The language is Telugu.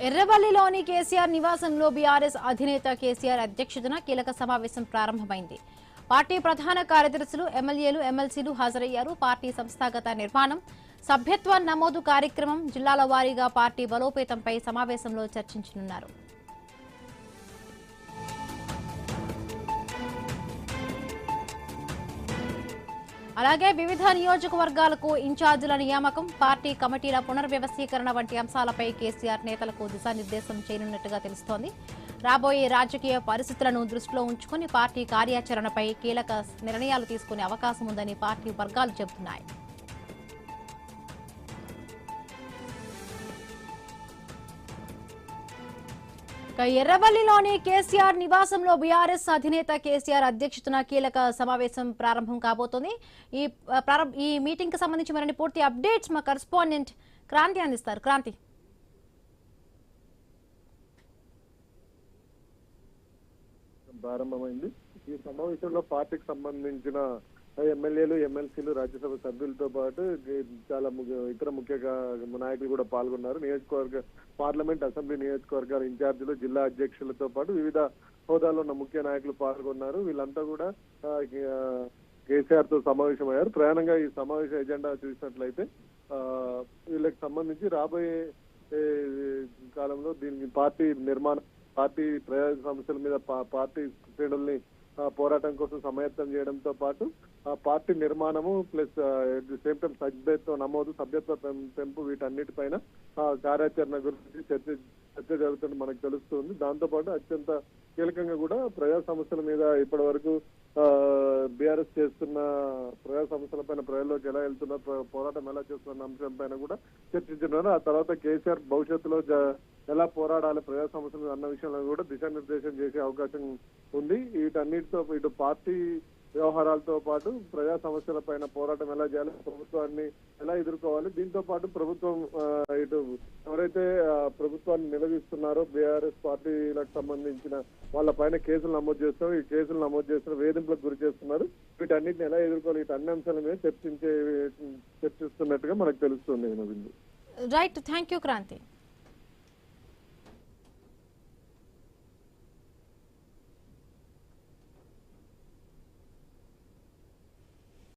ఎర్రవల్లిలోని కేసీఆర్ నివాసంలో బీఆర్ఎస్ అధినేత కేసీఆర్ అధ్యక్షతన కీలక సమావేశం ప్రారంభమైంది. పార్టీ ప్రధాన కార్యదర్శులు, ఎమ్మెల్యేలు, ఎమ్మెల్సీలు హాజరయ్యారు. పార్టీ సంస్థాగత నిర్మాణం, సభ్యత్వ నమోదు కార్యక్రమం, జిల్లాల వారీగా పార్టీ బలోపేతంపై సమావేశంలో చర్చించనున్నారు. అలాగే వివిధ నియోజకవర్గాలకు ఇన్ఛార్జీల నియామకం, పార్టీ కమిటీల పునర్వ్యవస్థీకరణ వంటి అంశాలపై కేసీఆర్ నేతలకు దిశానిర్దేశం చేయనున్నట్టుగా తెలుస్తోంది. రాబోయే రాజకీయ పరిస్థితులను దృష్టిలో ఉంచుకుని పార్టీ కార్యాచరణపై కీలక నిర్ణయాలు తీసుకునే అవకాశం ఉందని పార్టీ వర్గాలు చెబుతున్నాయి. ఎర్రవల్లిలోని కేసీఆర్ నివాసంలో బీఆర్ఎస్ అధినేత కేసీఆర్ అధ్యక్షతన కీలక సమావేశం ప్రారంభం కాబోతోంది. ఈ మీటింగ్ కి సంబంధించి మరిన్ని పూర్తి అప్డేట్స్ మా కరెస్పాండెంట్ క్రాంతి అందిస్తారు. క్రాంతి, ప్రారంభమైంది. ఈ సమావేశంలో పార్టీకి సంబంధించిన ఎమ్మెల్యేలు, ఎమ్మెల్సీలు, రాజ్యసభ సభ్యులతో పాటు చాలా ఇతర ముఖ్య నాయకులు కూడా పాల్గొన్నారు. పార్లమెంట్, అసెంబ్లీ నియోజకవర్గాల ఇన్ఛార్జీలు, జిల్లా అధ్యక్షులతో పాటు వివిధ హోదాలో ఉన్న ముఖ్య నాయకులు పాల్గొన్నారు. వీళ్ళంతా కూడా కేసీఆర్ తో సమావేశమయ్యారు. ప్రధానంగా ఈ సమావేశ ఎజెండా చూసినట్లయితే వీళ్ళకి సంబంధించి రాబోయే కాలంలో దీనికి పార్టీ నిర్మాణం, పార్టీ ప్రజా సమస్యల మీద పార్టీ శ్రేణుల్ని పోరాటం కోసం సమాయత్తం చేయడంతో పాటు పార్టీ నిర్మాణము ప్లస్ సేమ్ టైం సభ్యత్వ నమోదు, సభ్యత్వ పెంపు, వీటన్నిటిపైన కార్యాచరణ గురించి చర్చ జరుగుతుంది మనకు తెలుస్తుంది. దాంతో పాటు అత్యంత కీలకంగా కూడా ప్రజా సమస్యల మీద ఇప్పటి వరకు బీఆర్ఎస్ చేస్తున్న ప్రజా సమస్యల పైన, ప్రజల్లోకి ఎలా వెళ్తున్న, పోరాటం ఎలా చేస్తున్న అంశం పైన కూడా చర్చించున్నారు. ఆ తర్వాత కేసీఆర్ భవిష్యత్తులో ఎలా పోరాడాలి ప్రజా సమస్యలు అన్న విషయంలో కూడా దిశానిర్దేశం చేసే అవకాశం ఉంది. వీటన్నిటితో ఇటు పార్టీ వ్యవహారాలతో పాటు ప్రజా సమస్యల పైన పోరాటం ఎలా చేయాలి, ప్రభుత్వాన్ని ఎలా ఎదుర్కోవాలి, దీంతో పాటు ప్రభుత్వం ఇటు ఎవరైతే ప్రభుత్వాన్ని నిలదీస్తున్నారో బీఆర్ఎస్ పార్టీలకు సంబంధించిన వాళ్ళ పైన కేసులు నమోదు చేస్తున్నారు, ఈ కేసులు నమోదు చేస్తున్న వేధింపులకు గురి చేస్తున్నారు, వీటన్నిటిని ఎలా ఎదుర్కోవాలి, వీటి అన్ని అంశాల మీద చర్చిస్తున్నట్టుగా మనకు తెలుస్తుంది. Right, thank you Kranti.